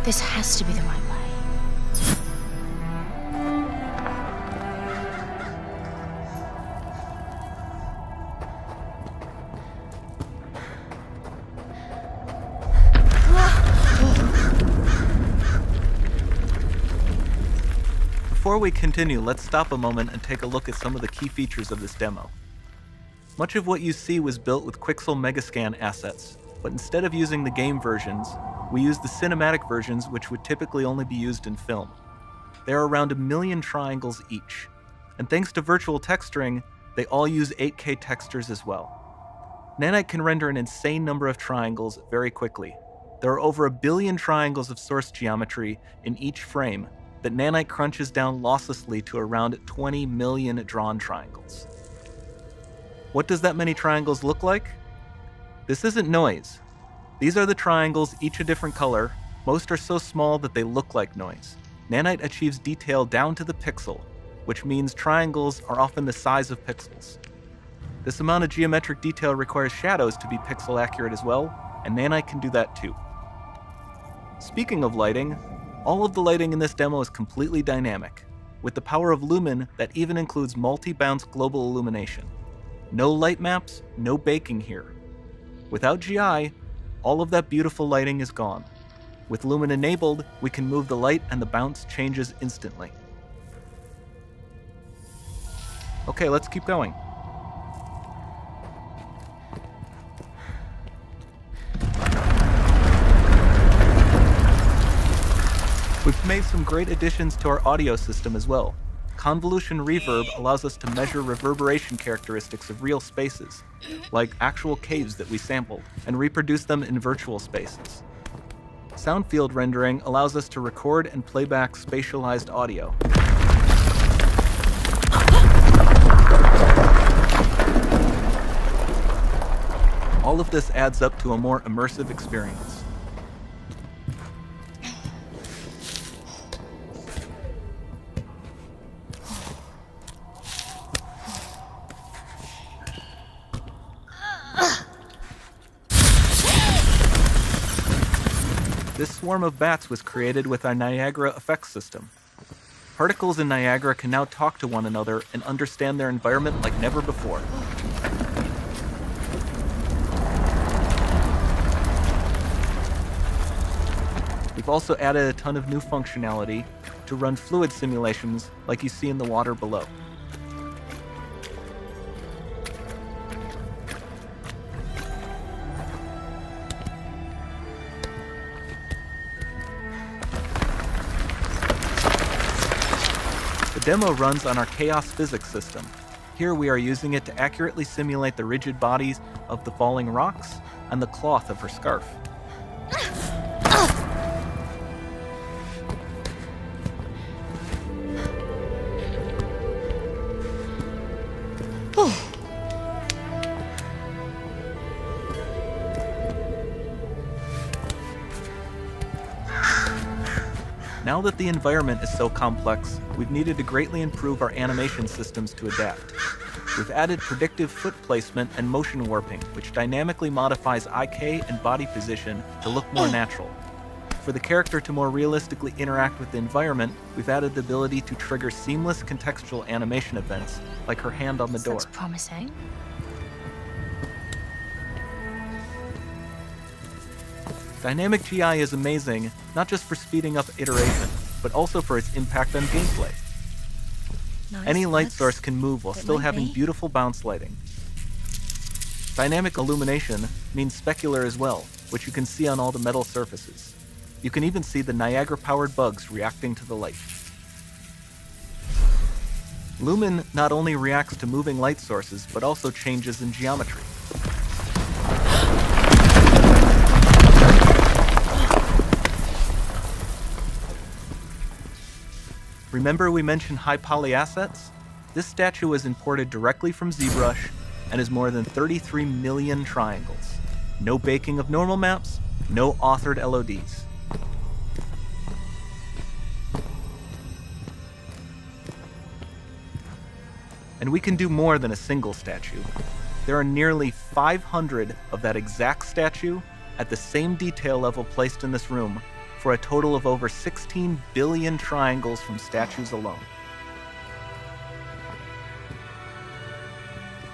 This has to be the right way. Before we continue, let's stop a moment and take a look at some of the key features of this demo. Much of what you see was built with Quixel Megascan assets, but instead of using the game versions, we used the cinematic versions, which would typically only be used in film. There are around 1 million triangles each, and thanks to virtual texturing, they all use 8K textures as well. Nanite can render an insane number of triangles very quickly. There are over 1 billion triangles of source geometry in each frame that Nanite crunches down losslessly to around 20 million drawn triangles. What does that many triangles look like? This isn't noise. These are the triangles, each a different color. Most are so small that they look like noise. Nanite achieves detail down to the pixel, which means triangles are often the size of pixels. This amount of geometric detail requires shadows to be pixel accurate as well, and Nanite can do that too. Speaking of lighting, all of the lighting in this demo is completely dynamic, with the power of Lumen that even includes multi-bounce global illumination. No light maps, no baking here. Without GI, all of that beautiful lighting is gone. With Lumen enabled, we can move the light and the bounce changes instantly. Okay, let's keep going. We've made some great additions to our audio system as well. Convolution reverb allows us to measure reverberation characteristics of real spaces, like actual caves that we sampled, and reproduce them in virtual spaces. Sound field rendering allows us to record and play back spatialized audio. All of this adds up to a more immersive experience. This swarm of bats was created with our Niagara effects system. Particles in Niagara can now talk to one another and understand their environment like never before. We've also added a ton of new functionality to run fluid simulations like you see in the water below. The demo runs on our chaos physics system. Here we are using it to accurately simulate the rigid bodies of the falling rocks and the cloth of her scarf. Now that the environment is so complex, we've needed to greatly improve our animation systems to adapt. We've added predictive foot placement and motion warping, which dynamically modifies IK and body position to look more natural. For the character to more realistically interact with the environment, we've added the ability to trigger seamless contextual animation events, like her hand on the door. That's promising. Dynamic GI is amazing, not just for speeding up iteration, but also for its impact on gameplay. Nice. Any light source can move while still having be. beautiful bounce lighting. Dynamic illumination means specular as well, which you can see on all the metal surfaces. You can even see the Niagara-powered bugs reacting to the light. Lumen not only reacts to moving light sources, but also changes in geometry. Remember we mentioned high poly assets? This statue was imported directly from ZBrush and is more than 33 million triangles. No baking of normal maps, no authored LODs. And we can do more than a single statue. There are nearly 500 of that exact statue at the same detail level placed in this room, for a total of over 16 billion triangles from statues alone.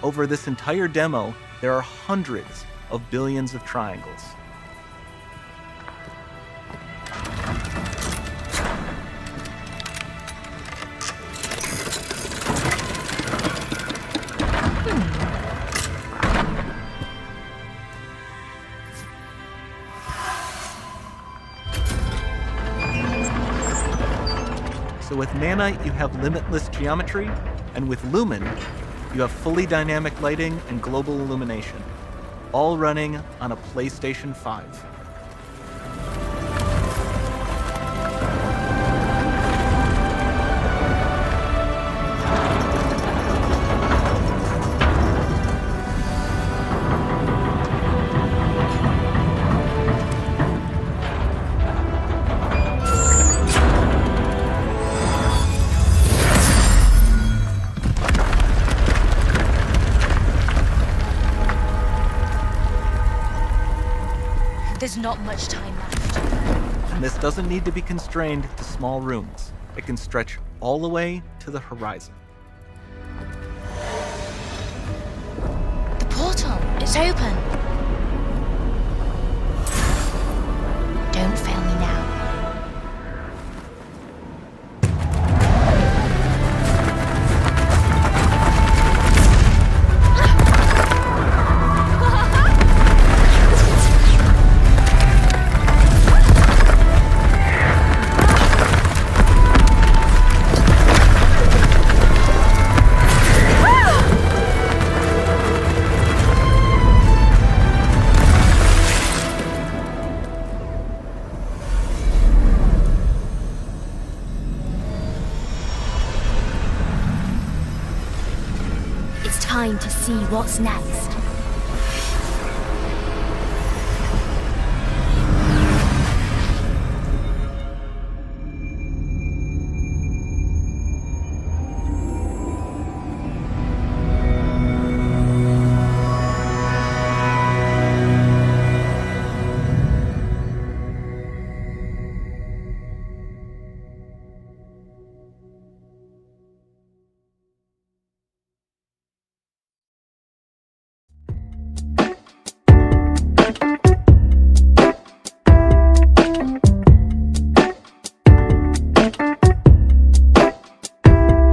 Over this entire demo, there are hundreds of billions of triangles. So with Nanite, you have limitless geometry, and with Lumen, you have fully dynamic lighting and global illumination, all running on a PlayStation 5. There's not much time left. And this doesn't need to be constrained to small rooms. It can stretch all the way to the horizon. The portal, it's open. Don't fail me now. Time to see what's next.